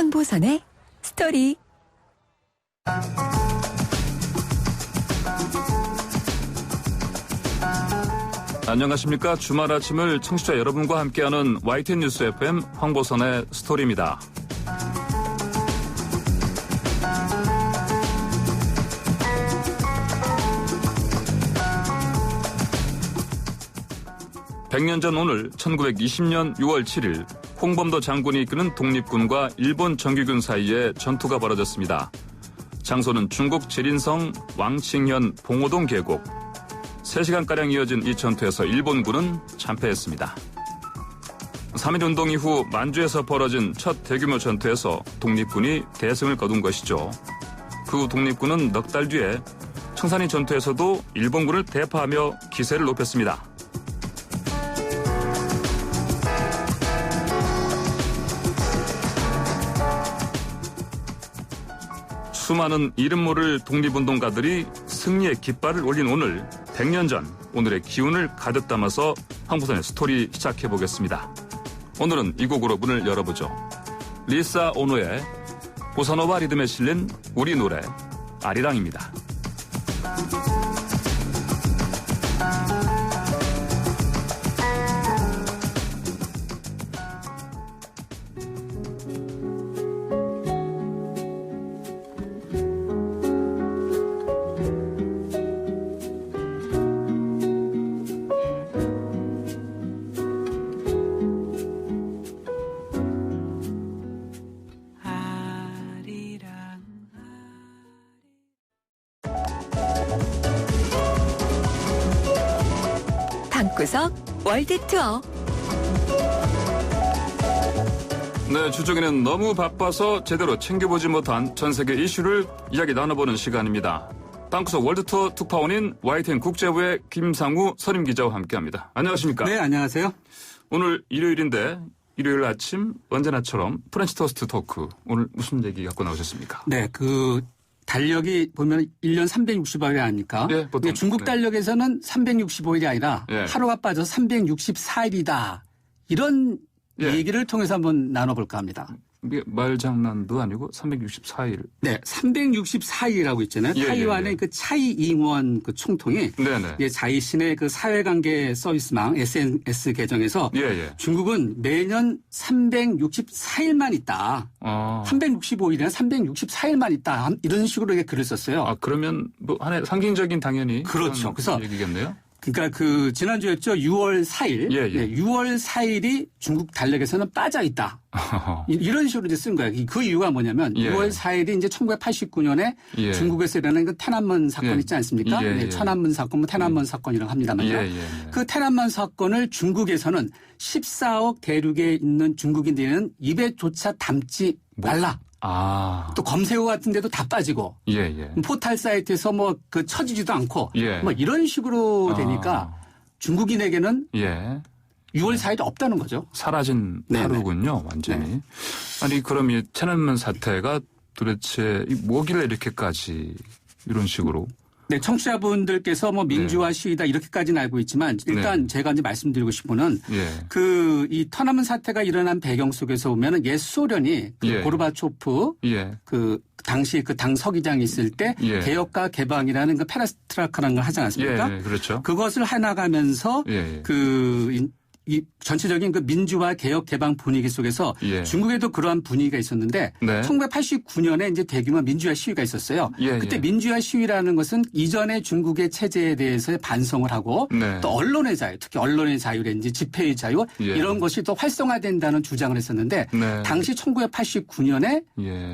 황보선의 스토리. 안녕하십니까. 주말 아침을 청취자 여러분과 함께하는 YTN 뉴스 FM 황보선의 스토리입니다. (100년) 전 오늘 1920년 6월 7일 홍범도 장군이 이끄는 독립군과 일본 정규군 사이에 전투가 벌어졌습니다. 장소는 중국 지린성 왕칭현 봉오동 계곡. 3시간가량 이어진 이 전투에서 일본군은 참패했습니다. 3.1운동 이후 만주에서 벌어진 첫 대규모 전투에서 독립군이 대승을 거둔 것이죠. 그 후 독립군은 넉 달 뒤에 청산리 전투에서도 일본군을 대파하며 기세를 높였습니다. 수많은 이름 모를 독립운동가들이 승리의 깃발을 올린 오늘, 100년 전 오늘의 기운을 가득 담아서 황보선의 스토리 시작해보겠습니다. 오늘은 이 곡으로 문을 열어보죠. 리사 오노의 보사노바 리듬에 실린 우리 노래 아리랑입니다. 방구석 월드투어. 네, 주중에는 너무 바빠서 제대로 챙겨보지 못한 전세계 이슈를 이야기 나눠보는 시간입니다. 방구석 월드투어 특파원인 YTN 국제부의 김상우 선임기자와 함께합니다. 안녕하십니까? 네, 안녕하세요. 오늘 일요일인데 일요일 아침 언제나처럼 프렌치 토스트 토크. 오늘 무슨 얘기 갖고 나오셨습니까? 네, 달력이 보면 1년 365일이 아닙니까? 네, 보통. 중국 달력에서는 365일이 아니라 하루가 빠져서 364일이다. 이런 얘기를 통해서 한번 나눠볼까 합니다. 이게 말장난도 아니고 364일. 네, 364일이라고 있잖아요. 타이완의 그 차이 잉원 그 총통이 자이신의 그 사회관계 서비스망 SNS 계정에서 중국은 매년 364일만 있다. 365일이나 364일만 있다. 이런 식으로 글을 썼어요. 아, 그러면 뭐 하나의 상징적인 당연히 그렇죠. 그래서 얘기겠네요. 그러니까 지난주였죠. 6월 4일. 6월 4일이 중국 달력에서는 빠져 있다. 이런 식으로 이제 쓴 거예요. 그 이유가 뭐냐면 6월 4일이 이제 1989년에 중국에서 일어난 그天安문 사건 있지 않습니까? 천안문 사건,天安문 사건이라고 합니다만요. 그天安문 사건을 중국에서는 14억 대륙에 있는 중국인들은 입에조차 담지 말라. 또 검색어 같은 데도 다 빠지고 포털 사이트에서 그 쳐지지도 않고 이런 식으로 되니까 중국인에게는 6월 4일이 없다는 거죠. 사라진 하루군요. 완전히. 아니 그럼 이天安문 사태가 도대체 뭐길래 이렇게까지 이런 식으로. 네, 청취자분들께서 민주화 시위다 이렇게까지는 알고 있지만 일단 제가 이제 말씀드리고 싶은 거는 이天安문 사태가 일어난 배경 속에서 보면은 옛 소련이 고르바초프 당시 당 서기장이 있을 때 개혁과 개방이라는 그 페레스트라카라는 걸 하지 않았습니까? 그렇죠. 그것을 해나가면서 이 전체적인 그 민주화 개혁 개방 분위기 속에서 중국에도 그러한 분위기가 있었는데 1989년에 이제 대규모 민주화 시위가 있었어요. 그때 민주화 시위라는 것은 이전의 중국의 체제에 대해서 반성을 하고 또 언론의 자유, 특히 언론의 자유라든지 집회의 자유 이런 것이 또 활성화된다는 주장을 했었는데 당시 1989년에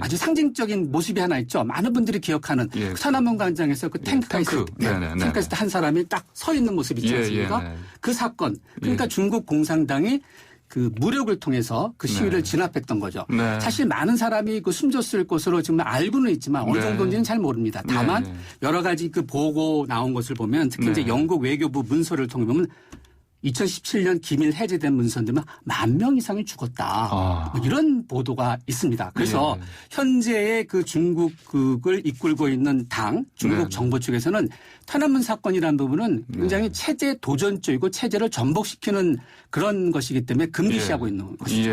아주 상징적인 모습이 하나 있죠. 많은 분들이 기억하는 천안문 광장에서 그 탱크가 있을 때 한 사람이 딱 서 있는 모습 있지 않습니까? 그 사건. 그러니까 중국 공산당이 그 무력을 통해서 그 시위를 진압했던 거죠. 사실 많은 사람이 그 숨졌을 것으로 지금 알고는 있지만 어느 정도인지는 잘 모릅니다. 다만 여러 가지 그 보고 나온 것을 보면 특히 이제 영국 외교부 문서를 통해 보면 2017년 기밀 해제된 문서들은 10,000명 이상이 죽었다. 뭐 이런 보도가 있습니다. 그래서 현재의 그 중국을 이끌고 있는 당, 중국 정부 쪽에서는天安문 사건이라는 부분은 굉장히 체제 도전적이고 체제를 전복시키는 그런 것이기 때문에 금기시하고 있는 것이죠.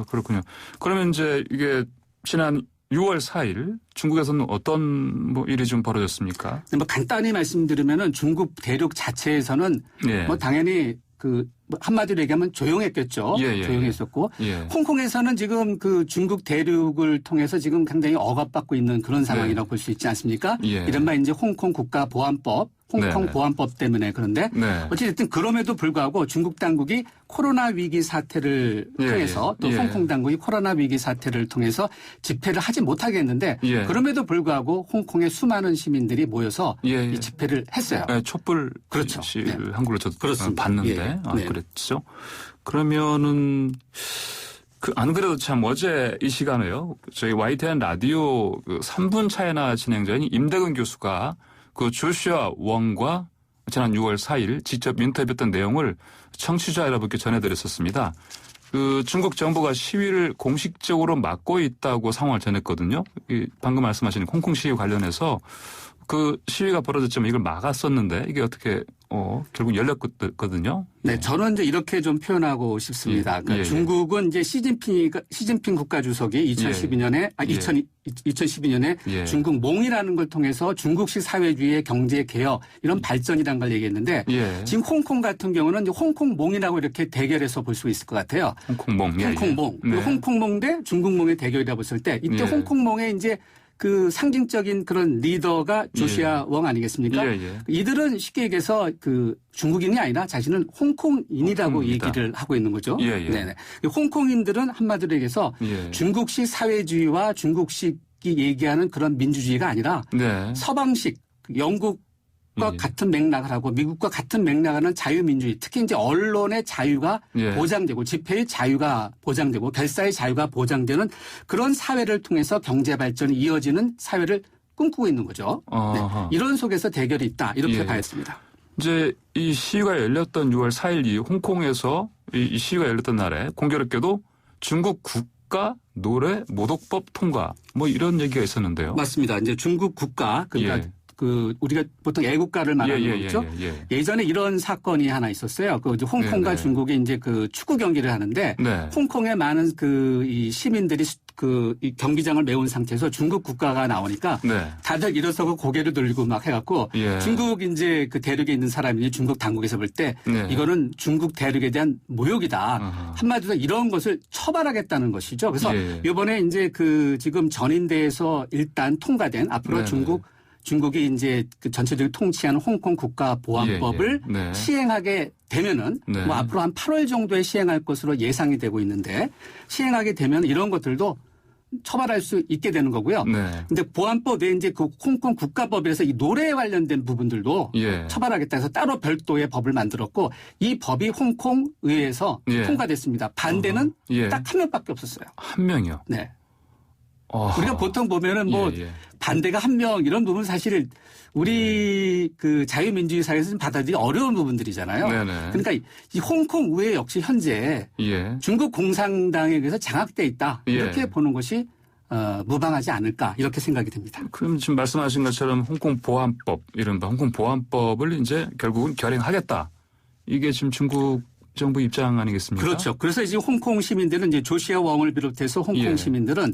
그렇군요. 그러면 이제 이게 지난 6월 4일 중국에서는 어떤 뭐 일이 좀 벌어졌습니까? 뭐 간단히 말씀드리면은 중국 대륙 자체에서는 뭐 당연히 그 한마디로 얘기하면 조용했겠죠. 조용했었고 홍콩에서는 지금 그 중국 대륙을 통해서 지금 굉장히 억압받고 있는 그런 상황이라고 볼 수 있지 않습니까? 이른바 이제 홍콩 국가보안법, 홍콩 보안법 때문에 그런데 어쨌든 그럼에도 불구하고 중국 당국이 코로나 위기 사태를 통해서 또 홍콩 당국이 코로나 위기 사태를 통해서 집회를 하지 못하게 했는데 그럼에도 불구하고 홍콩의 수많은 시민들이 모여서 이 집회를 했어요. 촛불 그렇죠. 한글로 저도 그렇습니다. 봤는데 그랬죠. 그러면은 안 그래도 참 어제 이 시간에요. 저희 YTN 라디오 그 3분 차이나 진행자인 임대근 교수가 그 조슈아 웡과 지난 6월 4일 직접 인터뷰했던 내용을 청취자 여러분께 전해드렸었습니다. 그 중국 정부가 시위를 공식적으로 막고 있다고 상황을 전했거든요. 방금 말씀하신 홍콩 시위 관련해서 그 시위가 벌어졌지만 이걸 막았었는데 이게 어떻게 결국 열렸거든요. 네, 저는 이제 이렇게 좀 표현하고 싶습니다. 그러니까 중국은 이제 시진핑 국가주석이 2012년에 중국 몽이라는 걸 통해서 중국식 사회주의의 경제 개혁 이런 발전이라는 걸 얘기했는데 지금 홍콩 같은 경우는 이제 홍콩 몽이라고 이렇게 대결해서 볼 수 있을 것 같아요. 홍콩 몽. 홍콩 몽 대 중국 몽의 대결이라 봤을 때 이때 홍콩 몽의 이제 그 상징적인 그런 리더가 조시아 웡 아니겠습니까? 이들은 쉽게 얘기해서 그 중국인이 아니라 자신은 홍콩인이라고 얘기를 하고 있는 거죠. 네네. 홍콩인들은 한마디로 얘기해서 중국식 사회주의와 중국식이 얘기하는 그런 민주주의가 아니라 서방식 영국 과 같은 맥락을 하고 미국과 같은 맥락을 하는 자유민주주의 특히 이제 언론의 자유가 보장되고 집회의 자유가 보장되고 결사의 자유가 보장되는 그런 사회를 통해서 경제 발전이 이어지는 사회를 꿈꾸고 있는 거죠. 이런 속에서 대결이 있다 이렇게 봐야겠습니다. 이제 이 시위가 열렸던 6월 4일 이 홍콩에서 이 시위가 열렸던 날에 공교롭게도 중국 국가 노래 모독법 통과 뭐 이런 얘기가 있었는데요. 맞습니다. 이제 중국 국가 그러니까 그 우리가 보통 애국가를 말하는 거죠. 예전에 이런 사건이 하나 있었어요. 그 홍콩과 중국이 이제 그 축구 경기를 하는데 홍콩에 많은 그 이 시민들이 그 이 경기장을 메운 상태에서 중국 국가가 나오니까 다들 일어서고 고개를 돌리고 막 해갖고 중국 이제 그 대륙에 있는 사람이 중국 당국에서 볼 때 이거는 중국 대륙에 대한 모욕이다. 한마디로 이런 것을 처벌하겠다는 것이죠. 그래서 이번에 이제 그 지금 전인대에서 일단 통과된 앞으로 중국이 이제 그 전체적으로 통치하는 홍콩 국가보안법을 시행하게 되면은 뭐 앞으로 한 8월 정도에 시행할 것으로 예상이 되고 있는데 시행하게 되면 이런 것들도 처벌할 수 있게 되는 거고요. 근데 보안법 외에 이제 그 홍콩 국가법에서 이 노래에 관련된 부분들도 처벌하겠다 해서 따로 별도의 법을 만들었고 이 법이 홍콩 의회에서 통과됐습니다. 반대는 딱 한 명밖에 없었어요. 한 명이요? 네. 우리가 보통 보면은 뭐 반대가 한 명 이런 부분 사실 우리 그 자유민주주의 사회에서 좀 받아들이기 어려운 부분들이잖아요. 그러니까 이 홍콩 의회 역시 현재 중국 공산당에 의해서 장악돼 있다. 이렇게 보는 것이 무방하지 않을까 이렇게 생각이 듭니다. 그럼 지금 말씀하신 것처럼 홍콩 보안법 이른바 홍콩 보안법을 이제 결국은 결행하겠다. 이게 지금 중국 정부 입장 아니겠습니까? 그렇죠. 그래서 이제 홍콩 시민들은 이제 조시아 웡을 비롯해서 홍콩 시민들은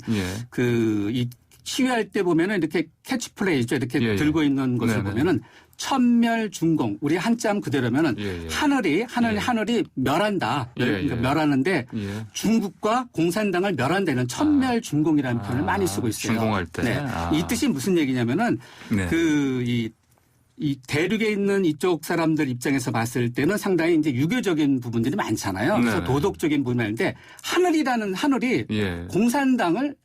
그 이 시위할 때 보면은 이렇게 캐치프레이죠. 이렇게 들고 있는 것을 보면은 천멸중공. 우리 한자음 그대로면은 하늘이 멸한다. 그러니까 멸하는데 중국과 공산당을 멸한다는 천멸중공이라는 표현을 많이 쓰고 있어요. 중공할 때. 이 뜻이 무슨 얘기냐면은 이 대륙에 있는 이쪽 사람들 입장에서 봤을 때는 상당히 이제 유교적인 부분들이 많잖아요. 그래서 도덕적인 부분인데 하늘이 공산당을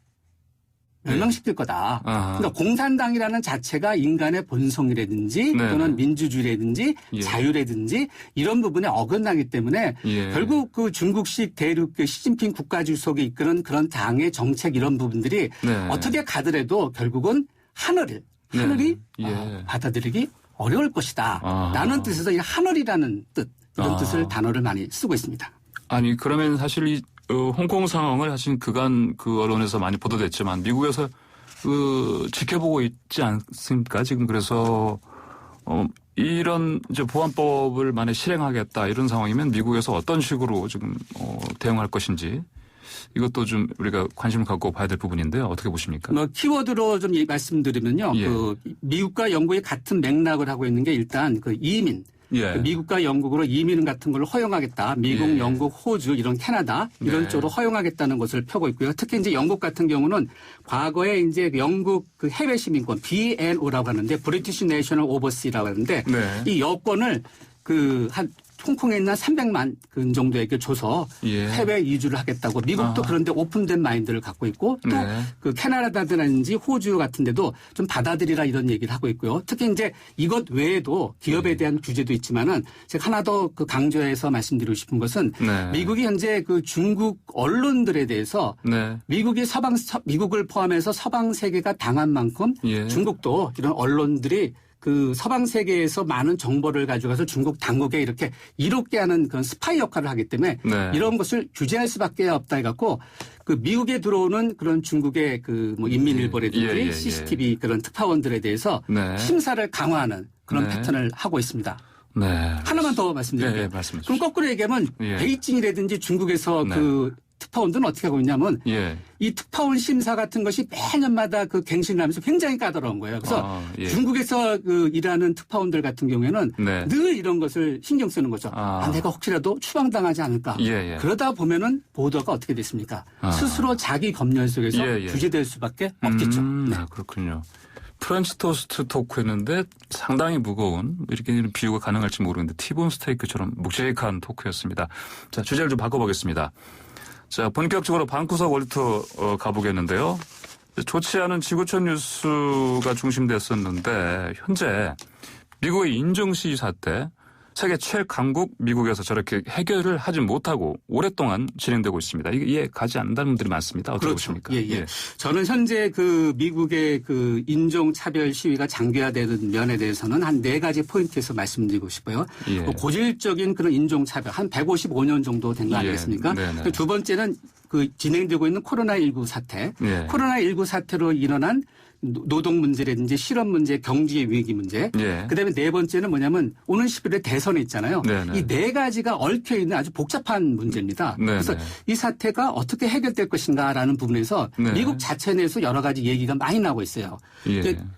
멸망시킬 거다. 그러니까 공산당이라는 자체가 인간의 본성이라든지 또는 민주주의라든지 자유라든지 이런 부분에 어긋나기 때문에 결국 그 중국식 대륙 그 시진핑 국가주석이 이끄는 그런 당의 정책 이런 부분들이 어떻게 가더라도 결국은 하늘이 받아들이기 어려울 것이다. 라는 뜻에서 이 하늘이라는 뜻 이런 뜻을 단어를 많이 쓰고 있습니다. 아니 그러면 사실 이 홍콩 상황을 사실 그간 그 언론에서 많이 보도됐지만 미국에서 지켜보고 있지 않습니까? 지금 그래서 이런 이제 보안법을 만약 실행하겠다 이런 상황이면 미국에서 어떤 식으로 지금 대응할 것인지 이것도 좀 우리가 관심을 갖고 봐야 될 부분인데요. 어떻게 보십니까? 키워드로 좀 말씀드리면요. 예. 미국과 영국이 같은 맥락을 하고 있는 게 일단 이민. 예. 미국과 영국으로 이민 같은 걸 허용하겠다. 미국, 영국, 호주, 이런 캐나다 이런 쪽으로 허용하겠다는 것을 펴고 있고요. 특히 이제 영국 같은 경우는 과거에 이제 영국 그 해외 시민권 BNO라고 하는데 브리티시 내셔널 오버시라고 하는데 이 여권을 한 홍콩에 있는 300만 그 정도에게 줘서 해외 이주를 하겠다고 미국도 그런데 오픈된 마인드를 갖고 있고 또 그 캐나다든지 호주 같은 데도 좀 받아들이라 이런 얘기를 하고 있고요. 특히 이제 이것 외에도 기업에 대한 규제도 있지만은 제가 하나 더 강조해서 말씀드리고 싶은 것은 미국이 현재 그 중국 언론들에 대해서 미국을 포함해서 서방 세계가 당한 만큼 중국도 이런 언론들이 그 서방 세계에서 많은 정보를 가져가서 중국 당국에 이렇게 이롭게 하는 그런 스파이 역할을 하기 때문에 이런 것을 규제할 수밖에 없다 해갖고 그 미국에 들어오는 그런 중국의 그 인민일보라든지 CCTV 그런 특파원들에 대해서 심사를 강화하는 그런 패턴을 하고 있습니다. 하나만 더 말씀드릴게요. 그럼 거꾸로 얘기하면 베이징이라든지 중국에서 그 특파원들은 어떻게 하고 있냐면 이 특파원 심사 같은 것이 매년마다 그 갱신을 하면서 굉장히 까다로운 거예요. 그래서 중국에서 그 일하는 특파원들 같은 경우에는 늘 이런 것을 신경 쓰는 거죠. 내가 혹시라도 추방당하지 않을까. 그러다 보면은 보도가 어떻게 됐습니까? 스스로 자기 검열 속에서 규제될 수밖에 없겠죠. 그렇군요. 프렌치 토스트 토크 했는데 상당히 무거운 이렇게 비유가 가능할지 모르는데 티본 스테이크처럼 묵직한 토크였습니다. 자, 주제를 좀 바꿔보겠습니다. 자, 본격적으로 방구석 월터 가보겠는데요. 좋지 않은 지구촌 뉴스가 중심됐었는데 현재 미국의 인종시위 사태, 세계 최강국 미국에서 저렇게 해결을 하지 못하고 오랫동안 진행되고 있습니다. 이게 이해 가지 않는다는 분들이 많습니다. 어떻게 보십니까? 저는 현재 그 미국의 그 인종차별 시위가 장기화되는 면에 대해서는 한 4가지 포인트에서 말씀드리고 싶어요. 고질적인 그런 인종차별 한 155년 정도 된 거 아니겠습니까? 두 번째는 그 진행되고 있는 코로나19 사태. 코로나19 사태로 일어난 노동 문제라든지 실업 문제, 경제 위기 문제. 그다음에 4번째는 뭐냐면 오는 11일에 대선이 있잖아요. 이 4가지가 얽혀 있는 아주 복잡한 문제입니다. 그래서 이 사태가 어떻게 해결될 것인가라는 부분에서 미국 자체 내에서 여러 가지 얘기가 많이 나오고 있어요.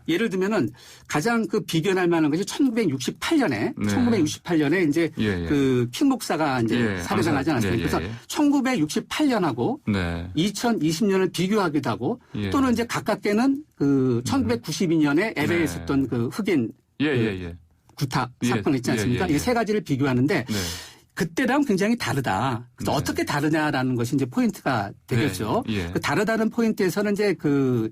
예를 들면은 가장 그 비견할 만한 것이 1968년에 이제 그 킹 목사가 이제 살해당하지 않았습니까? 그래서 1968년하고 2020년을 비교하기도 하고 또는 이제 가깝게는 그 1992년에 LA에 있었던 그 흑인 구타 사건 있지 않습니까? 이 3가지를 비교하는데 그때랑 굉장히 다르다. 그래서 어떻게 다르냐라는 것이 이제 포인트가 되겠죠. 그 다르다는 포인트에서는 이제 그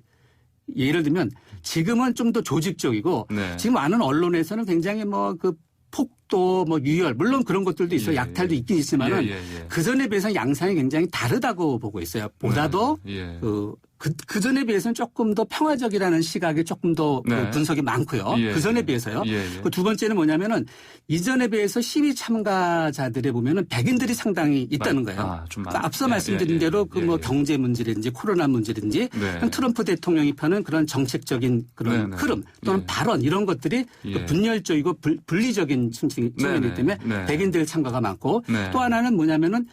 예를 들면 지금은 좀 더 조직적이고 지금 많은 언론에서는 굉장히 그 폭도 유혈 물론 그런 것들도 있어요. 약탈도 있긴 있지만은 그 전에 비해서 양상이 굉장히 다르다고 보고 있어요. 보다도 그 전에 비해서는 조금 더 평화적이라는 시각이 조금 더 분석이 많고요. 그 전에 비해서요. 그 두 번째는 뭐냐면은 이전에 비해서 시위 참가자들에 보면은 백인들이 상당히 있다는 거예요. 그러니까 앞서 말씀드린 대로 경제 문제라든지 코로나 문제라든지 트럼프 대통령이 펴는 그런 정책적인 그런 흐름 또는 발언 이런 것들이 분열적이고 분리적인 측면이기 때문에 백인들 참가가 많고 또 하나는 뭐냐면은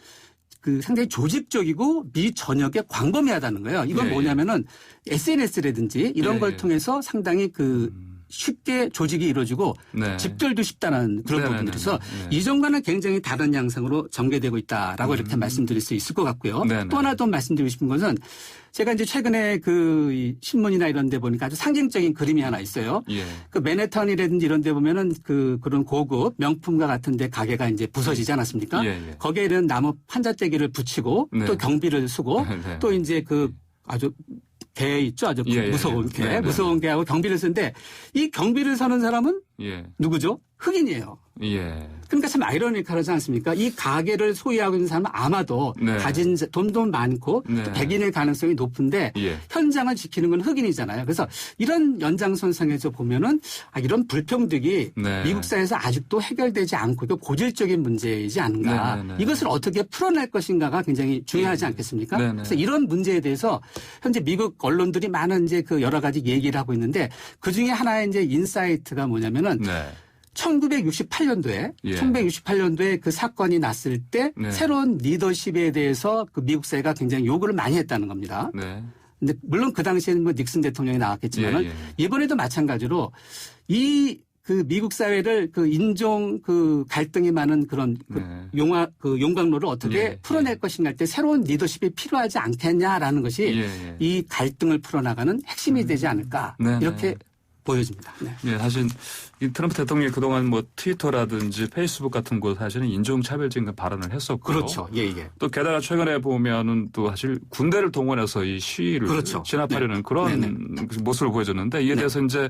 그 상당히 조직적이고 미 전역에 광범위하다는 거예요. 이건 뭐냐면은 SNS라든지 이런 걸 통해서 상당히 그 쉽게 조직이 이루어지고 집결도 쉽다는 그런 부분들에서 이전과는 굉장히 다른 양상으로 전개되고 있다라고 이렇게 말씀드릴 수 있을 것 같고요. 또 하나 더 말씀드리고 싶은 것은 제가 이제 최근에 그 신문이나 이런 데 보니까 아주 상징적인 그림이 하나 있어요. 그 맨해튼이라든지 이런 데 보면은 그런 고급 명품과 같은 데 가게가 이제 부서지지 않았습니까? 거기에 이런 나무 판자떼기를 붙이고 또 경비를 쓰고 또 이제 그 아주 개 있죠. 아주 무서운 개. 무서운 개하고 경비를 쓰는데 이 경비를 서는 사람은 누구죠? 흑인이에요. 예. 그러니까 참 아이러니컬하지 않습니까? 이 가게를 소유하고 있는 사람은 아마도 네. 가진 돈도 많고 네. 백인일 가능성이 높은데 예. 현장을 지키는 건 흑인이잖아요. 그래서 이런 연장선상에서 보면은 이런 불평등이 네. 미국 사회에서 아직도 해결되지 않고 이거 고질적인 문제이지 않은가. 네, 네, 네. 이것을 어떻게 풀어낼 것인가가 굉장히 중요하지 않겠습니까? 네, 네. 그래서 이런 문제에 대해서 현재 미국 언론들이 많은 이제 그 여러 가지 얘기를 하고 있는데 그 중에 하나의 이제 인사이트가 뭐냐면은 네. 1968년도에 예. 1968년도에 그 사건이 났을 때 네. 새로운 리더십에 대해서 그 미국 사회가 굉장히 요구를 많이 했다는 겁니다. 네. 근데 물론 그 당시에는 뭐 닉슨 대통령이 나왔겠지만은 예, 예. 이번에도 마찬가지로 이 그 미국 사회를 그 인종 그 갈등이 많은 그런 그 네. 용광로를 어떻게 예, 풀어낼 예. 것인가 할 때 새로운 리더십이 필요하지 않겠냐라는 것이 예, 예. 이 갈등을 풀어나가는 핵심이 되지 않을까 네, 이렇게 네. 보여집니다. 네. 예, 사실 이 트럼프 대통령이 그동안 뭐 트위터라든지 페이스북 같은 곳 사실은 인종차별적인 발언을 했었고. 그렇죠. 예, 예. 또 게다가 최근에 보면은 또 사실 군대를 동원해서 이 시위를 그렇죠. 진압하려는 네. 그런 네, 모습을 보여줬는데 이에 네. 대해서 이제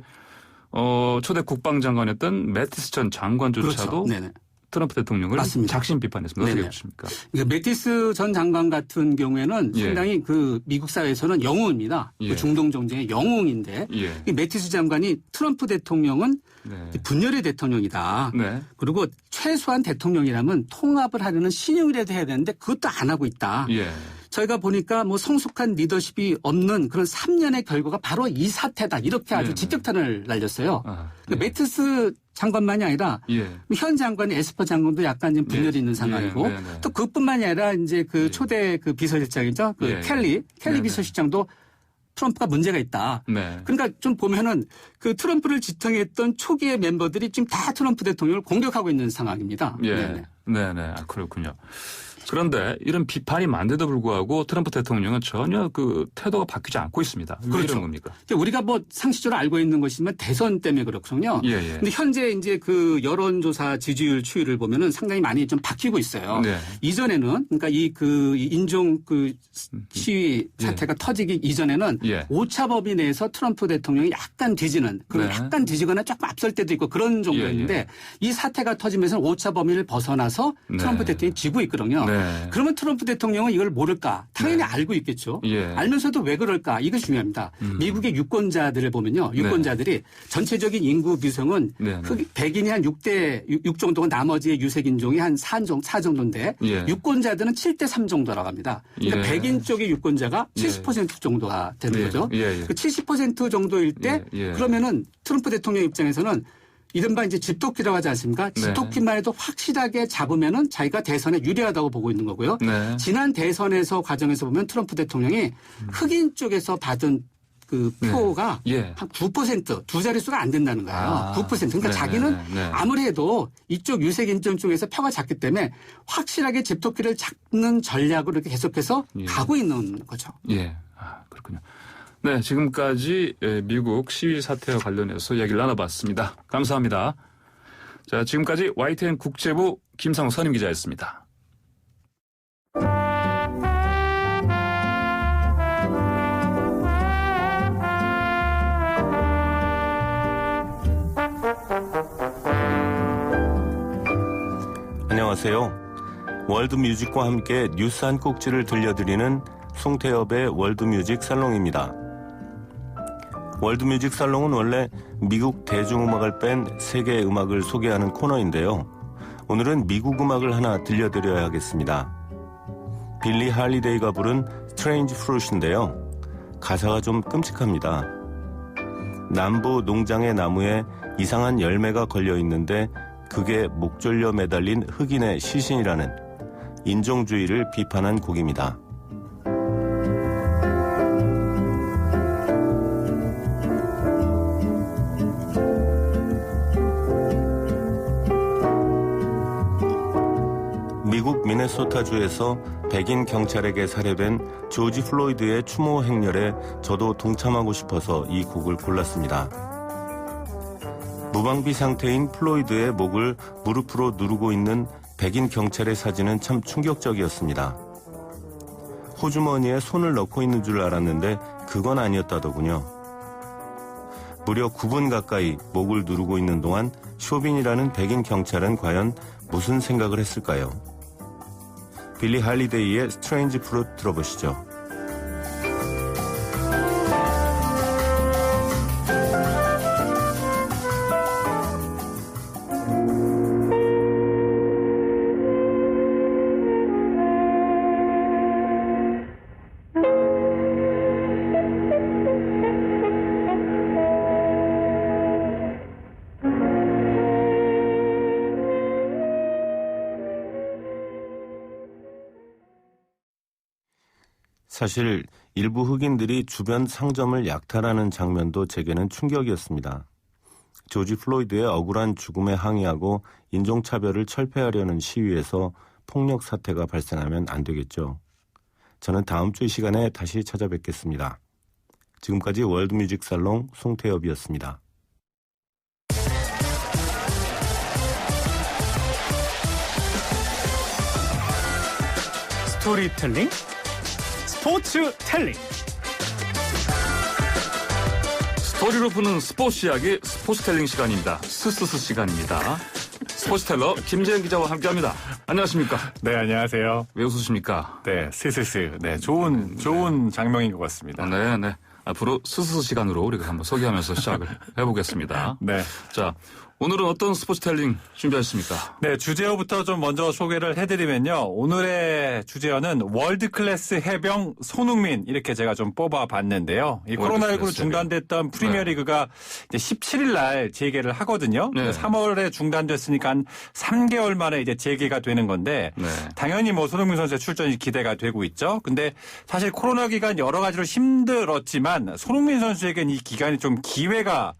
초대 국방장관이었던 매티스 전 장관조차도 그렇죠. 네네. 트럼프 대통령을 맞습니다. 작심 비판했습니다. 어떻게 네네. 보십니까? 매티스 전 장관 같은 경우에는 예. 상당히 그 미국 사회에서는 영웅입니다. 예. 그 중동 정쟁의 영웅인데 예. 이 매티스 장관이 트럼프 대통령은 네. 분열의 대통령이다. 네. 그리고 최소한 대통령이라면 통합을 하려는 신용이라도 해야 되는데 그것도 안 하고 있다. 예. 저희가 보니까 뭐 성숙한 리더십이 없는 그런 3년의 결과가 바로 이 사태다. 이렇게 아주 네네. 직격탄을 날렸어요. 아, 그러니까 예. 매티스 장관만이 아니라 예. 현 장관이 에스퍼 장관도 약간 좀 분열이 네. 있는 상황이고 네, 네, 네. 또 그뿐만이 아니라 이제 그 초대 그 비서실장이죠. 그 예. 켈리 네, 네. 비서실장도 트럼프가 문제가 있다. 네. 그러니까 좀 보면은 그 트럼프를 지탱했던 초기의 멤버들이 지금 다 트럼프 대통령을 공격하고 있는 상황입니다. 예. 네네. 네네. 아, 그렇군요. 그런데 이런 비판이 많은데도 불구하고 트럼프 대통령은 전혀 그 태도가 바뀌지 않고 있습니다. 왜 그렇죠. 이런 겁니까? 우리가 뭐 상식적으로 알고 있는 것이지만 대선 때문에 그렇거든요. 예, 예. 근데 현재 이제 그 여론조사 지지율 추이를 보면은 상당히 많이 좀 바뀌고 있어요. 네. 이전에는 그러니까 이 인종 그 시위 사태가 터지기 이전에는 예. 오차범위 내에서 트럼프 대통령이 약간 뒤지는 그리고 네. 약간 뒤지거나 조금 앞설 때도 있고 그런 정도였는데 예, 예. 이 사태가 터지면서 오차범위를 벗어나서 트럼프 네. 대통령이 지고 있거든요. 네. 그러면 트럼프 대통령은 이걸 모를까? 당연히 네. 알고 있겠죠. 예. 알면서도 왜 그럴까? 이거 중요합니다. 미국의 유권자들을 보면요. 유권자들이 전체적인 인구 비중은 네, 네. 백인이 한 6 정도고 나머지의 유색인종이 한 4 정도인데 예. 유권자들은 7대3 정도라고 합니다. 그러니까 예. 백인 쪽의 유권자가 예. 70% 정도가 되는 예. 거죠. 예, 예. 그 70% 정도일 때 예, 예. 그러면은 트럼프 대통령 입장에서는 이른바 이제 집토끼라고 하지 않습니까? 네. 집토끼만 해도 확실하게 잡으면은 자기가 대선에 유리하다고 보고 있는 거고요. 네. 지난 대선에서 과정에서 보면 트럼프 대통령이 흑인 쪽에서 받은 그 표가 예. 한 9% 두 자릿수가 안 된다는 거예요. 아. 9%. 그러니까 네, 자기는 네, 네. 아무래도 이쪽 유색인종 쪽에서 표가 작기 때문에 확실하게 집토끼를 잡는 전략으로 이렇게 계속해서 예. 가고 있는 거죠. 예. 아, 그렇군요. 네, 지금까지 미국 시위 사태와 관련해서 이야기를 나눠봤습니다. 감사합니다. 자, 지금까지 YTN 국제부 김상우 선임 기자였습니다. 안녕하세요. 월드뮤직과 함께 뉴스 한 꼭지를 들려드리는 송태엽의 월드뮤직 살롱입니다. 월드뮤직 살롱은 원래 미국 대중음악을 뺀 세계 음악을 소개하는 코너인데요. 오늘은 미국 음악을 하나 들려드려야 하겠습니다. 빌리 할리데이가 부른 스트레인지 프루트인데요. 가사가 좀 끔찍합니다. 남부 농장의 나무에 이상한 열매가 걸려있는데 그게 목 졸려 매달린 흑인의 시신이라는 인종주의를 비판한 곡입니다. 미국 미네소타주에서 백인 경찰에게 살해된 조지 플로이드의 추모 행렬에 저도 동참하고 싶어서 이 곡을 골랐습니다. 무방비 상태인 플로이드의 목을 무릎으로 누르고 있는 백인 경찰의 사진은 참 충격적이었습니다. 호주머니에 손을 넣고 있는 줄 알았는데 그건 아니었다더군요. 무려 9분 가까이 목을 누르고 있는 동안 쇼빈이라는 백인 경찰은 과연 무슨 생각을 했을까요? 빌리 할리데이의 스트레인지 프루트 들어보시죠. 사실 일부 흑인들이 주변 상점을 약탈하는 장면도 제게는 충격이었습니다. 조지 플로이드의 억울한 죽음에 항의하고 인종차별을 철폐하려는 시위에서 폭력 사태가 발생하면 안 되겠죠. 저는 다음 주 이 시간에 다시 찾아뵙겠습니다. 지금까지 월드뮤직 살롱 송태엽이었습니다. 스토리텔링, 스포츠텔링. 스토리로 푸는 스포츠 이야기 스포츠텔링 시간입니다. 스스스 시간입니다. 스포츠텔러 김재현 기자와 함께합니다. 안녕하십니까? 네, 안녕하세요. 왜 웃으십니까? 네, 스스스. 네, 좋은 장면인 것 같습니다. 네. 앞으로 스스스 시간으로 우리가 한번 소개하면서 시작을 해보겠습니다. 네. 자, 오늘은 어떤 스포츠텔링 준비하셨습니까? 네, 주제어부터 좀 먼저 소개를 해드리면요. 오늘의 주제어는 월드클래스 해병 손흥민 이렇게 제가 좀 뽑아봤는데요. 이 코로나19로 중단됐던 프리미어리그가 이제 17일 날 재개를 하거든요. 네. 3월에 중단됐으니까 한 3개월 만에 이제 재개가 되는 건데 네. 당연히 뭐 손흥민 선수의 출전이 기대가 되고 있죠. 근데 사실 코로나 기간 여러 가지로 힘들었지만 손흥민 선수에겐 이 기간이 좀 기회가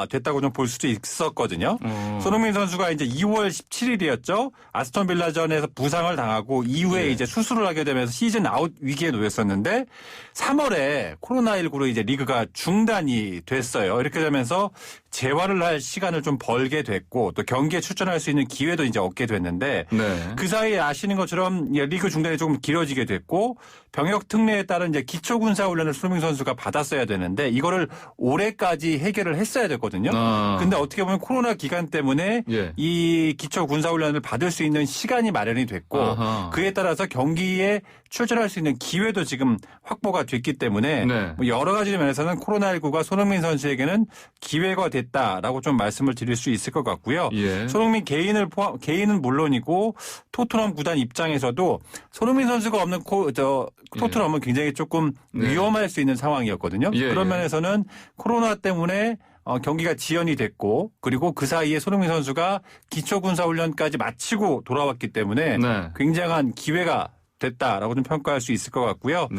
됐다고 좀 볼 수도 있었거든요. 손흥민 선수가 이제 2월 17일이었죠. 아스톤 빌라전에서 부상을 당하고 이후에 이제 수술을 하게 되면서 시즌 아웃 위기에 놓였었는데 3월에 코로나19로 이제 리그가 중단이 됐어요. 이렇게 되면서 재활을 할 시간을 좀 벌게 됐고 또 경기에 출전할 수 있는 기회도 이제 얻게 됐는데 그 사이에 아시는 것처럼 리그 중단이 조금 길어지게 됐고 병역 특례에 따른 이제 기초군사훈련을 손흥민 선수가 받았어야 되는데 이거를 올해까지 해결을 했어야 됐거든요. 근데 어떻게 보면 코로나 기간 때문에 이 기초군사훈련을 받을 수 있는 시간이 마련이 됐고 그에 따라서 경기에 출전할 수 있는 기회도 지금 확보가 됐기 때문에 뭐 여러 가지 면에서는 코로나19가 손흥민 선수에게는 기회가 됐다라고 좀 말씀을 드릴 수 있을 것 같고요. 손흥민 개인은 물론이고 토트넘 구단 입장에서도 손흥민 선수가 없는 토트넘은 굉장히 조금 위험할 수 있는 상황이었거든요. 그런 면에서는 코로나 때문에 경기가 지연이 됐고 그리고 그 사이에 손흥민 선수가 기초군사훈련까지 마치고 돌아왔기 때문에 굉장한 기회가 됐다라고 좀 평가할 수 있을 것 같고요.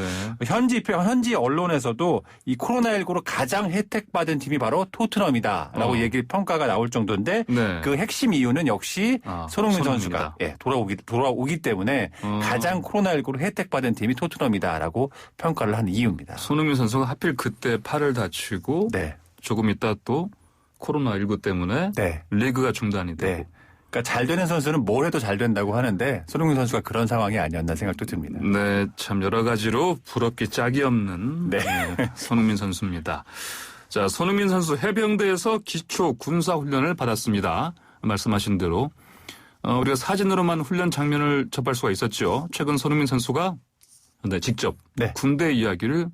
현지 언론에서도 이 코로나19로 가장 혜택받은 팀이 바로 토트넘이다라고 평가가 나올 정도인데 그 핵심 이유는 역시 손흥민 선수가 돌아오기 때문에 가장 코로나19로 혜택받은 팀이 토트넘이다라고 평가를 하는 이유입니다. 손흥민 선수가 하필 그때 팔을 다치고 조금 있다 또 코로나19 때문에 리그가 중단이 되고 그러니까 잘 되는 선수는 뭘 해도 잘 된다고 하는데 손흥민 선수가 그런 상황이 아니었나 생각도 듭니다. 네, 참 여러 가지로 부럽기 짝이 없는 손흥민 선수입니다. 자, 손흥민 선수 해병대에서 기초 군사 훈련을 받았습니다. 말씀하신 대로 우리가 사진으로만 훈련 장면을 접할 수가 있었죠. 최근 손흥민 선수가 직접 군대 이야기를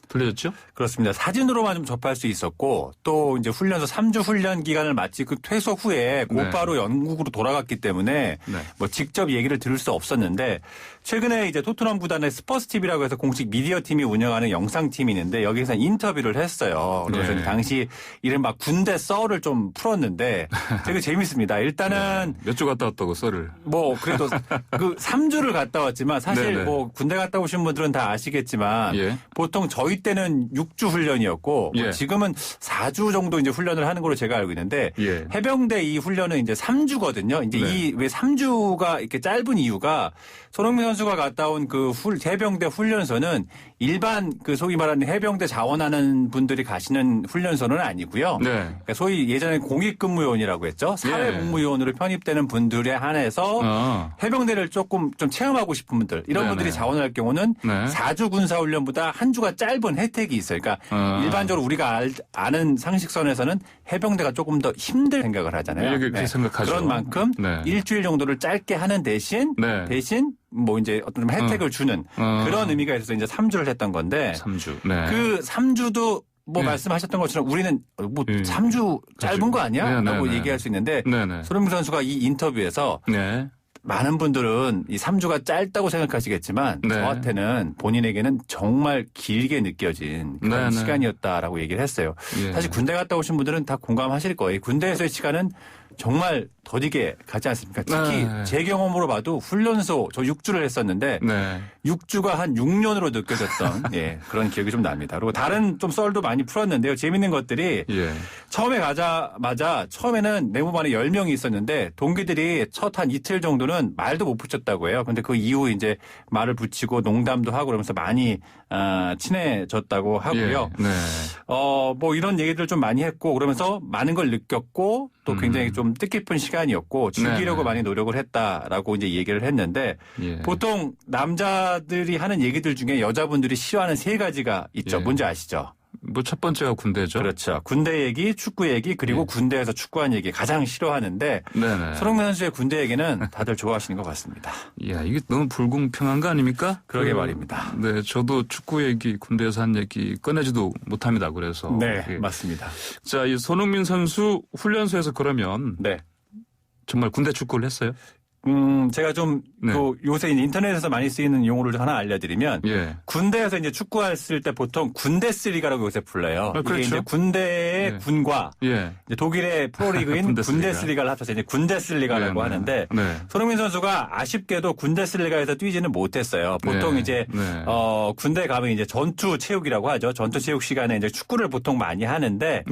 들려줬죠? 그렇습니다. 사진으로만 좀 접할 수 있었고 또 이제 훈련소 3주 훈련 기간을 마치고 퇴소 후에 곧바로 영국으로 돌아갔기 때문에 뭐 직접 얘기를 들을 수 없었는데 최근에 이제 토트넘 구단의 스퍼스 TV라고 해서 공식 미디어 팀이 운영하는 영상 팀이 있는데 여기서 인터뷰를 했어요. 그래서 당시 이른바 군대 썰을 좀 풀었는데 되게 재밌습니다. 일단은 몇 주 갔다 왔다고 썰을. 뭐 그래도 그 3주를 갔다 왔지만 사실 뭐 군대 갔다 오신 분들은 다 아시겠지만 보통 저희 때는 6주 훈련이었고 뭐 지금은 4주 정도 이제 훈련을 하는 걸로 제가 알고 있는데 해병대 이 훈련은 이제 3주거든요. 이제 이 왜 3주가 이렇게 짧은 이유가 손흥민 선수가 갔다 온 그 해병대 훈련소는 일반 그 소위 말하는 해병대 자원하는 분들이 가시는 훈련소는 아니고요. 네. 그러니까 소위 예전에 공익근무요원이라고 했죠. 사회복무요원으로 편입되는 분들에 한해서 해병대를 조금 좀 체험하고 싶은 분들 이런 네네. 분들이 자원할 경우는 네. 4주 군사훈련보다 한 주가 짧은 혜택이 있어요. 그러니까 일반적으로 우리가 아는 상식선에서는 해병대가 조금 더 힘들 생각을 하잖아요. 그렇게 생각하죠. 그런 만큼 네. 일주일 정도를 짧게 하는 대신 뭐 이제 어떤 좀 혜택을 주는 그런 의미가 있어서 이제 3주를 했던 건데 3주. 네. 그 3주도 뭐 말씀하셨던 것처럼 우리는 뭐 3주 짧은 거 아니야? 라고 얘기할 수 있는데 손흥민 선수가 이 인터뷰에서 많은 분들은 이 3주가 짧다고 생각하시겠지만 저한테는 본인에게는 정말 길게 느껴진 그런 시간이었다라고 얘기를 했어요. 사실 군대 갔다 오신 분들은 다 공감하실 거예요. 군대에서의 시간은 정말 더디게 가지 않습니까? 특히 제 경험으로 봐도 훈련소 저 6주를 했었는데 6주가 한 6년으로 느껴졌던 그런 기억이 좀 납니다. 그리고 다른 좀 썰도 많이 풀었는데요. 재밌는 것들이 처음에 가자마자 처음에는 내무반에 10명이 있었는데 동기들이 첫 한 이틀 정도는 말도 못 붙였다고 해요. 근데 그 이후 이제 말을 붙이고 농담도 하고 그러면서 많이 친해졌다고 하고요. 뭐 이런 얘기들 좀 많이 했고 그러면서 많은 걸 느꼈고 또 굉장히 좀 뜻깊은 시간이었고 즐기려고 많이 노력을 했다라고 이제 얘기를 했는데 보통 남자들이 하는 얘기들 중에 여자분들이 싫어하는 3가지가 있죠. 뭔지 아시죠? 뭐 첫 번째가 군대죠. 그렇죠. 군대 얘기, 축구 얘기, 그리고 군대에서 축구한 얘기 가장 싫어하는데 손흥민 선수의 군대 얘기는 다들 좋아하시는 것 같습니다. 이야, 이게 너무 불공평한 거 아닙니까? 그러게 말입니다. 네, 저도 축구 얘기, 군대에서 한 얘기 꺼내지도 못합니다. 그래서. 네, 맞습니다. 자, 이 손흥민 선수 훈련소에서 그러면 정말 군대 축구를 했어요? 제가 좀 요새 인터넷에서 많이 쓰이는 용어를 하나 알려드리면 군대에서 이제 축구했을 때 보통 군데스리가라고 요새 불러요. 이게 이제 군대의 군과 이제 독일의 프로리그인 군데스리가를 합쳐서 이제 군데스리가라고 하는데 손흥민 선수가 아쉽게도 군데스리가에서 뛰지는 못했어요. 보통 이제 군대 가면 이제 전투 체육이라고 하죠. 전투 체육 시간에 이제 축구를 보통 많이 하는데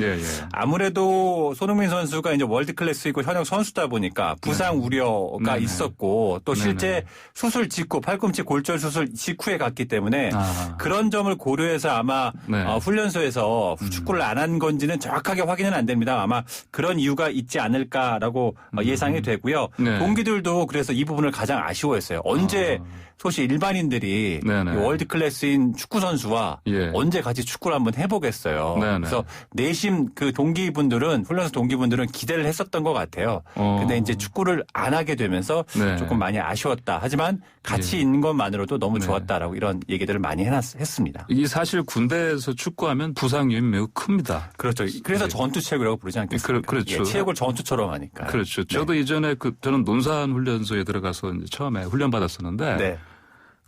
아무래도 손흥민 선수가 이제 월드 클래스이고 현역 선수다 보니까 부상 우려가 있었고 또 실제 수술 직후 팔꿈치 골절 수술 직후에 갔기 때문에 그런 점을 고려해서 아마 훈련소에서 축구를 안 한 건지는 정확하게 확인은 안 됩니다. 아마 그런 이유가 있지 않을까라고 예상이 되고요. 동기들도 그래서 이 부분을 가장 아쉬워했어요. 언제 소시 일반인들이 월드 클래스인 축구 선수와 언제 같이 축구를 한번 해보겠어요. 그래서 내심 그 동기분들은 훈련소 동기분들은 기대를 했었던 것 같아요. 근데 이제 축구를 안 하게 되면서 조금 많이 아쉬웠다. 하지만 같이 있는 것만으로도 너무 좋았다라고 이런 얘기들을 많이 했습니다. 이게 사실 군대에서 축구하면 부상 위험이 매우 큽니다. 그렇죠. 그래서 전투 체육이라고 부르지 않겠습니까? 그렇죠. 체육을 전투처럼 하니까. 그렇죠. 저도 예전에 저는 논산 훈련소에 들어가서 이제 처음에 훈련 받았었는데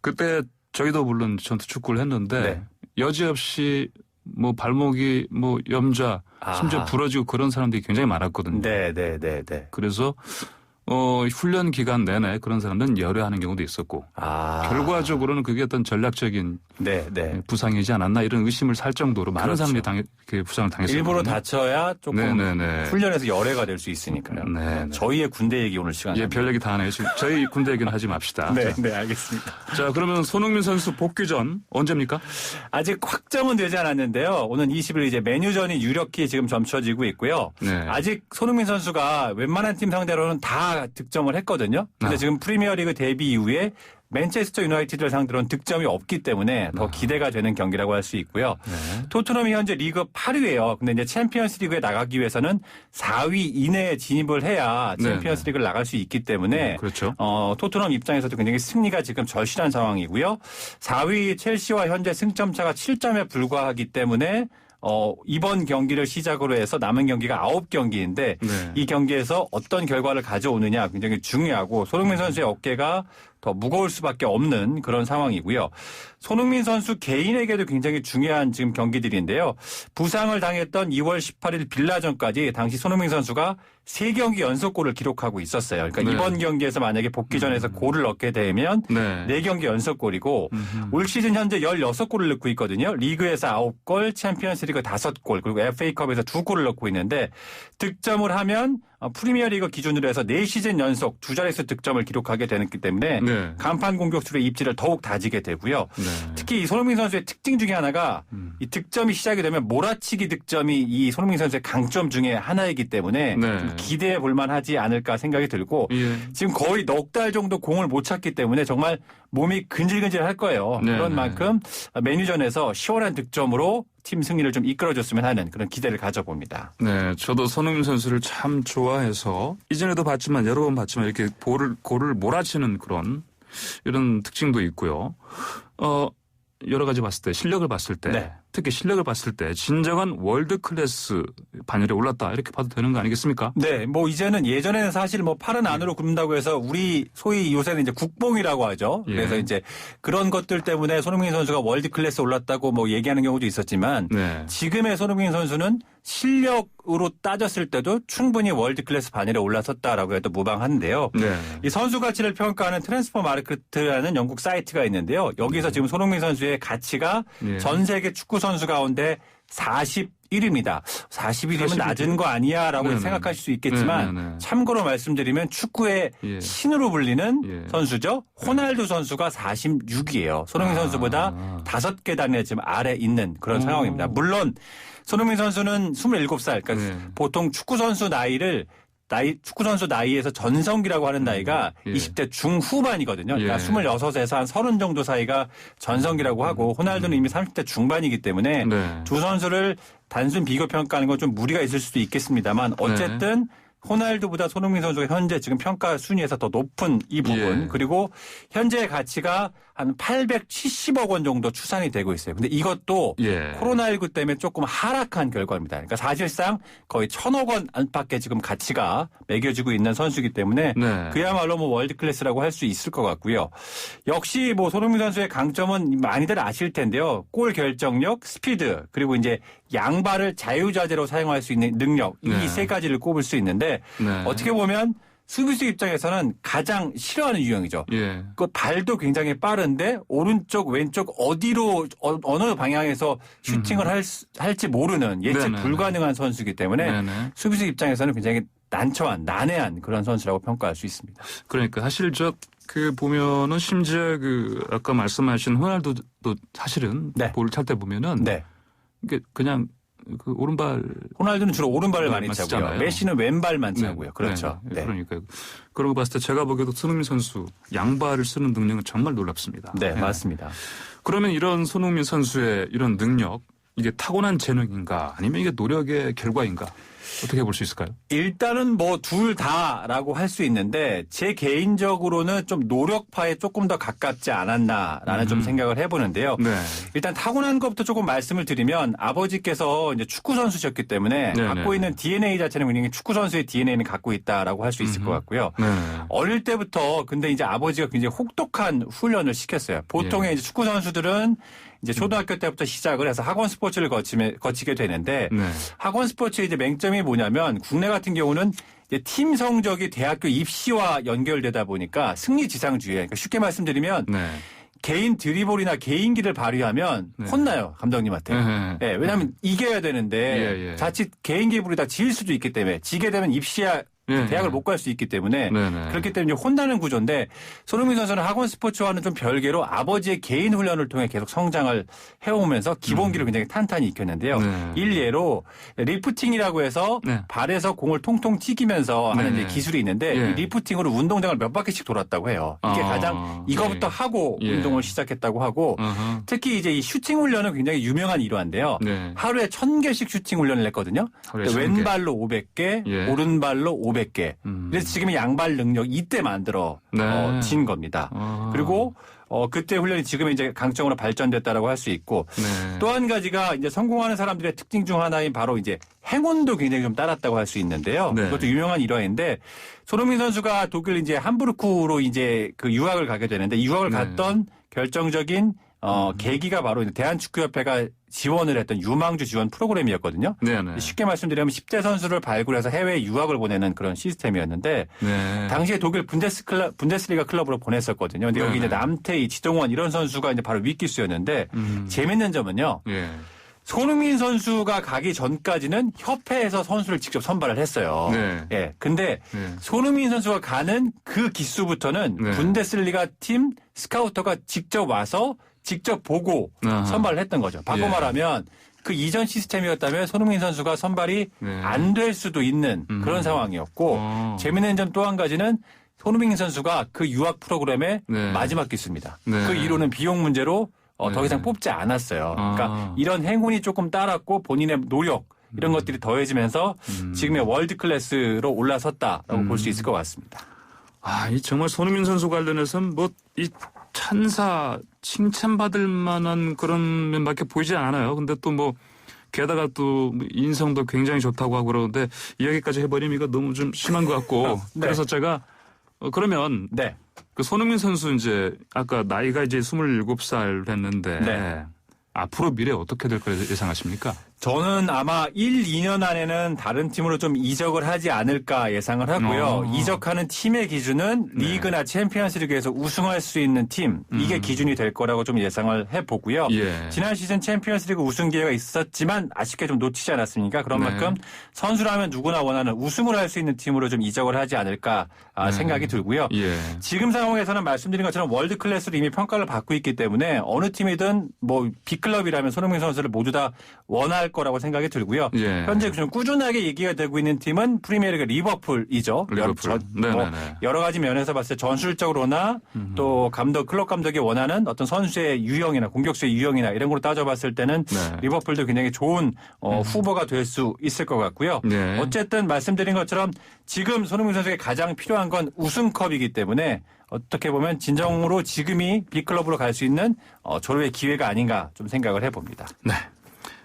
그때 저희도 물론 전투 축구를 했는데 여지없이 뭐 발목이 뭐 염좌 심지어 부러지고 그런 사람들이 굉장히 많았거든요. 그래서 훈련 기간 내내 그런 사람들은 열애하는 경우도 있었고 결과적으로는 그게 어떤 전략적인 부상이지 않았나 이런 의심을 살 정도로 많은 사람들이 부상을 당했습니다. 일부러 다쳐야 조금 훈련에서 열애가 될 수 있으니까요. 저희의 군대 얘기 오늘 시간에. 별 얘기 다 하네요. 저희 군대 얘기는 하지 맙시다. 네, 알겠습니다. 자, 그러면 손흥민 선수 복귀전 언제입니까? 아직 확정은 되지 않았는데요. 오는 20일 이제 메뉴전이 유력히 지금 점쳐지고 있고요. 아직 손흥민 선수가 웬만한 팀 상대로는 다 득점을 했거든요. 근데 지금 프리미어리그 데뷔 이후에 맨체스터 유나이티드를 상대로는 득점이 없기 때문에 더 기대가 되는 경기라고 할 수 있고요. 토트넘이 현재 리그 8위예요. 근데 이제 챔피언스 리그에 나가기 위해서는 4위 이내에 진입을 해야 챔피언스 리그를 나갈 수 있기 때문에 토트넘 입장에서도 굉장히 승리가 지금 절실한 상황이고요. 4위 첼시와 현재 승점 차가 7점에 불과하기 때문에 이번 경기를 시작으로 해서 남은 경기가 9경기인데 이 경기에서 어떤 결과를 가져오느냐 굉장히 중요하고 손흥민 선수의 어깨가 더 무거울 수밖에 없는 그런 상황이고요. 손흥민 선수 개인에게도 굉장히 중요한 지금 경기들인데요. 부상을 당했던 2월 18일 빌라전까지 당시 손흥민 선수가 3경기 연속골을 기록하고 있었어요. 그러니까 이번 경기에서 만약에 복귀전에서 골을 넣게 되면 4경기 연속골이고 올 시즌 현재 16골을 넣고 있거든요. 리그에서 9골, 챔피언스 리그 5골, 그리고 FA컵에서 2골을 넣고 있는데 득점을 하면 프리미어리그 기준으로 해서 4시즌 연속 2자릿수 득점을 기록하게 되기 때문에 네. 간판 공격수의 입지를 더욱 다지게 되고요. 네. 특히 이 손흥민 선수의 특징 중에 하나가 이 득점이 시작이 되면 몰아치기 득점이 이 손흥민 선수의 강점 중에 하나이기 때문에 네. 좀 기대해 볼 만하지 않을까 생각이 들고 예. 지금 거의 넉 달 정도 공을 못 찼기 때문에 정말 몸이 근질근질할 거예요. 네. 그런 만큼 메뉴전에서 시원한 득점으로 팀 승리를 좀 이끌어줬으면 하는 그런 기대를 가져봅니다. 네, 저도 손흥민 선수를 참 좋아해서 이전에도 봤지만 여러 번 봤지만 이렇게 골을 몰아치는 그런 이런 특징도 있고요. 여러 가지 봤을 때 실력을 봤을 때 네. 특히 실력을 봤을 때 진정한 월드 클래스 반열에 올랐다 이렇게 봐도 되는 거 아니겠습니까? 네, 뭐 이제는 예전에는 사실 뭐 팔은 안으로 굽는다고 해서 우리 소위 요새는 이제 국뽕이라고 하죠. 예. 그래서 이제 그런 것들 때문에 손흥민 선수가 월드 클래스 올랐다고 뭐 얘기하는 경우도 있었지만 네. 지금의 손흥민 선수는 실력으로 따졌을 때도 충분히 월드 클래스 반열에 올라섰다라고 해도 무방한데요. 네. 이 선수 가치를 평가하는 트랜스퍼 마르크트라는 영국 사이트가 있는데요. 여기서 지금 손흥민 선수의 가치가 예. 전 세계 축구 선수 가운데 41위입니다. 41위면 41위. 낮은 거 아니야라고 네네. 생각하실 수 있겠지만 네네. 참고로 말씀드리면 축구의 예. 신으로 불리는 예. 선수죠. 호날두 선수가 46위예요. 손흥민 선수보다 5계단에 지금 아래 있는 그런 상황입니다. 물론 손흥민 선수는 27살, 그러니까 네. 보통 축구 선수 축구 선수 나이에서 전성기라고 하는 나이가 예. 20대 중후반이거든요. 그러니까 예. 26에서 한 30 정도 사이가 전성기라고 하고 호날두는 이미 30대 중반이기 때문에 네. 두 선수를 단순 비교 평가하는 건 좀 무리가 있을 수도 있겠습니다만 어쨌든 호날두보다 손흥민 선수가 현재 지금 평가 순위에서 더 높은 이 부분 예. 그리고 현재의 가치가 한 870억 원 정도 추산이 되고 있어요. 근데 이것도 예. 코로나19 때문에 조금 하락한 결과입니다. 그러니까 사실상 거의 1,000억 원 안팎의 지금 가치가 매겨지고 있는 선수이기 때문에 네. 그야말로 뭐 월드 클래스라고 할 수 있을 것 같고요. 역시 뭐 손흥민 선수의 강점은 많이들 아실 텐데요. 골 결정력, 스피드, 그리고 이제 양발을 자유자재로 사용할 수 있는 능력 이 네. 세 가지를 꼽을 수 있는데 네. 어떻게 보면 수비수 입장에서는 가장 싫어하는 유형이죠. 예. 그 발도 굉장히 빠른데 오른쪽 왼쪽 어디로 어느 방향에서 슈팅을 할지 모르는 예측 네네네. 불가능한 선수이기 때문에 네네. 수비수 입장에서는 굉장히 난해한 그런 선수라고 평가할 수 있습니다. 그러니까 사실 보면은 심지어 아까 말씀하신 호날두도 사실은 네. 볼을 찰 때 보면은 네. 이게 그냥 오른발 호날두는 주로 오른발을 많이 차고요. 쓰잖아요. 메시는 왼발만 네. 차고요. 그렇죠. 네. 네. 그러니까 그런 거 봤을 때 제가 보기에도 손흥민 선수 양발을 쓰는 능력은 정말 놀랍습니다. 네, 맞습니다. 그러면 이런 손흥민 선수의 이런 능력 이게 타고난 재능인가 아니면 이게 노력의 결과인가 어떻게 볼 수 있을까요? 일단은 뭐 둘 다라고 할 수 있는데 제 개인적으로는 좀 노력파에 조금 더 가깝지 않았나라는 좀 생각을 해보는데요. 네. 일단 타고난 것부터 조금 말씀을 드리면 아버지께서 이제 축구 선수셨기 때문에 네네. 갖고 있는 DNA 자체는 굉장히 축구 선수의 DNA는 갖고 있다라고 할 수 있을 것 같고요. 네. 어릴 때부터 근데 이제 아버지가 굉장히 혹독한 훈련을 시켰어요. 보통의 예. 이제 축구 선수들은 이제 초등학교 때부터 시작을 해서 학원 스포츠를 거치게 되는데 네. 학원 스포츠의 이제 맹점이 뭐냐면 국내 같은 경우는 이제 팀 성적이 대학교 입시와 연결되다 보니까 승리 지상주의예요. 그러니까 쉽게 말씀드리면 네. 개인 드리블이나 개인기를 발휘하면 네. 혼나요 감독님한테. 네. 네, 왜냐하면 이겨야 되는데 예, 예. 자칫 개인기 부리다 질 수도 있기 때문에 지게 되면 입시야 예, 대학을 예. 못 갈 수 있기 때문에 네네. 그렇기 때문에 이제 혼나는 구조인데 손흥민 선수는 학원 스포츠와는 좀 별개로 아버지의 개인 훈련을 통해 계속 성장을 해오면서 기본기를 굉장히 탄탄히 익혔는데요. 네. 일례로 리프팅이라고 해서 네. 발에서 공을 통통 튀기면서 하는 네. 이제 기술이 있는데 예. 이 리프팅으로 운동장을 몇 바퀴씩 돌았다고 해요. 이게 가장 이거부터 예. 하고 예. 운동을 시작했다고 하고 어허. 특히 이제 이 슈팅 훈련은 굉장히 유명한 일화인데요. 네. 하루에 1,000개씩 슈팅 훈련을 했거든요. 하루에 근데 1000개. 왼발로 500개, 예. 오른발로 500개. 그래서 지금의 양발 능력 이때 만들어 네. 진 겁니다. 그리고 그때 훈련이 지금의 이제 강점으로 발전됐다라고 할 수 있고 네. 또 한 가지가 이제 성공하는 사람들의 특징 중 하나인 바로 이제 행운도 굉장히 좀 따랐다고 할 수 있는데요. 네. 그것도 유명한 일화인데 손흥민 선수가 독일 이제 함부르크로 이제 그 유학을 가게 되는데 이 유학을 네. 갔던 결정적인 계기가 바로 대한축구협회가 지원을 했던 유망주 지원 프로그램이었거든요. 네네. 쉽게 말씀드리면 10대 선수를 발굴해서 해외 유학을 보내는 그런 시스템이었는데 네. 당시에 독일 분데스리가 클럽으로 보냈었거든요. 근데 여기 이제 네네. 남태희, 지동원 이런 선수가 이제 바로 윗기수였는데 재밌는 점은요. 예. 손흥민 선수가 가기 전까지는 협회에서 선수를 직접 선발을 했어요. 네. 예. 근데 손흥민 선수가 가는 그 기수부터는 분데스리가 팀 스카우터가 직접 와서 직접 보고 선발을 했던 거죠. 바꿔 말하면 그 이전 시스템이었다면 손흥민 선수가 선발이 안 될 수도 있는 그런 상황이었고 재미있는 점 또 한 가지는 손흥민 선수가 그 유학 프로그램의 마지막 기수입니다. 그 이유는 비용 문제로 더 이상 뽑지 않았어요. 그러니까 이런 행운이 조금 따랐고 본인의 노력 이런 것들이 더해지면서 지금의 월드 클래스로 올라섰다라고 볼 수 있을 것 같습니다. 이 정말 손흥민 선수 관련해서는 이 찬사 칭찬받을 만한 그런 면밖에 보이지 않아요. 근데 또 게다가 또 인성도 굉장히 좋다고 하고 그러는데 이야기까지 해버리면 이거 너무 좀 심한 것 같고 그래서 제가 그러면 그 손흥민 선수 이제 아까 나이가 이제 27살 됐는데 앞으로 미래 어떻게 될 거를 예상하십니까? 저는 아마 1, 2년 안에는 다른 팀으로 좀 이적을 하지 않을까 예상을 하고요. 이적하는 팀의 기준은 리그나 챔피언스 리그에서 우승할 수 있는 팀 이게 기준이 될 거라고 좀 예상을 해보고요. 지난 시즌 챔피언스 리그 우승 기회가 있었지만 아쉽게 좀 놓치지 않았습니까? 그런 만큼 선수라면 누구나 원하는 우승을 할 수 있는 팀으로 좀 이적을 하지 않을까 생각이 들고요. 지금 상황에서는 말씀드린 것처럼 월드 클래스로 이미 평가를 받고 있기 때문에 어느 팀이든 B클럽이라면 손흥민 선수를 모두 다 원할 거라고 생각이 들고요. 현재 좀 꾸준하게 얘기가 되고 있는 팀은 프리미어리그 리버풀이죠. 여러 가지 면에서 봤을 때 전술적으로나 또 클럽 감독이 원하는 어떤 선수의 유형이나 공격수의 유형이나 이런 걸로 따져봤을 때는 리버풀도 굉장히 좋은 후보가 될 수 있을 것 같고요. 어쨌든 말씀드린 것처럼 지금 손흥민 선수에게 가장 필요한 건 우승컵이기 때문에 어떻게 보면 진정으로 지금이 B클럽으로 갈 수 있는 절호의 기회가 아닌가 좀 생각을 해봅니다. 네.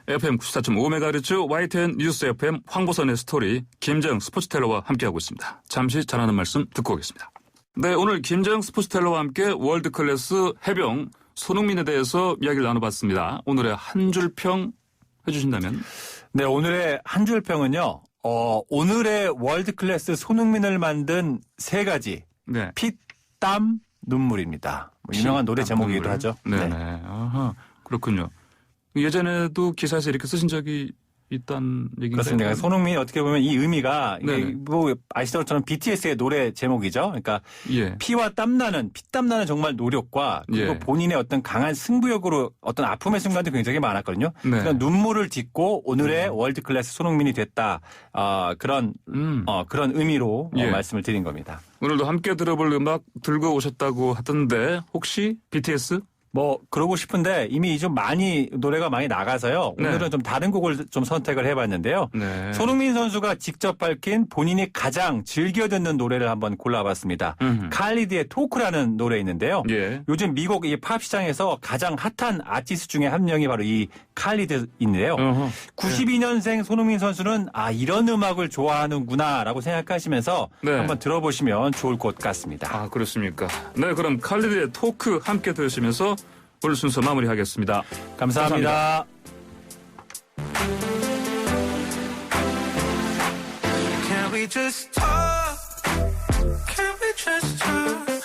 FM 94.5MHz YTN 뉴스 FM 황보선의 스토리 김재영 스포츠텔러와 함께하고 있습니다. 잠시 전하는 말씀 듣고 오겠습니다. 네, 오늘 김재영 스포츠텔러와 함께 월드클래스 해병 손흥민에 대해서 이야기를 나눠봤습니다. 오늘의 한 줄 평 해주신다면? 네, 오늘의 한 줄 평은요. 오늘의 월드클래스 손흥민을 만든 세 가지. 피, 땀, 눈물입니다. 유명한 노래 제목이기도 하죠. 네네. 아하, 그렇군요. 예전에도 기사에서 이렇게 쓰신 적이 있다는 얘기인가요? 그렇습니다. 손흥민이 어떻게 보면 이 의미가 이게 아시던 것처럼 BTS의 노래 제목이죠. 그러니까 피와 땀나는 피땀나는 정말 노력과 그리고 본인의 어떤 강한 승부욕으로 어떤 아픔의 순간도 굉장히 많았거든요. 그런 눈물을 딛고 오늘의 월드클래스 손흥민이 됐다. 그런 의미로 말씀을 드린 겁니다. 오늘도 함께 들어볼 음악 들고 오셨다고 하던데 혹시 BTS? 그러고 싶은데 이미 좀 노래가 많이 나가서요. 오늘은 좀 다른 곡을 좀 선택을 해봤는데요. 손흥민 선수가 직접 밝힌 본인이 가장 즐겨 듣는 노래를 한번 골라봤습니다. 칼리드의 토크라는 노래 있는데요. 요즘 미국 이 팝 시장에서 가장 핫한 아티스트 중에 한 명이 바로 이 칼리드인데요. 92년생 손흥민 선수는 이런 음악을 좋아하는구나라고 생각하시면서 한번 들어보시면 좋을 것 같습니다. 그렇습니까? 네, 그럼 칼리드의 토크 함께 들으시면서 오늘 순서 마무리하겠습니다. 감사합니다. Can we just talk? Can we just talk?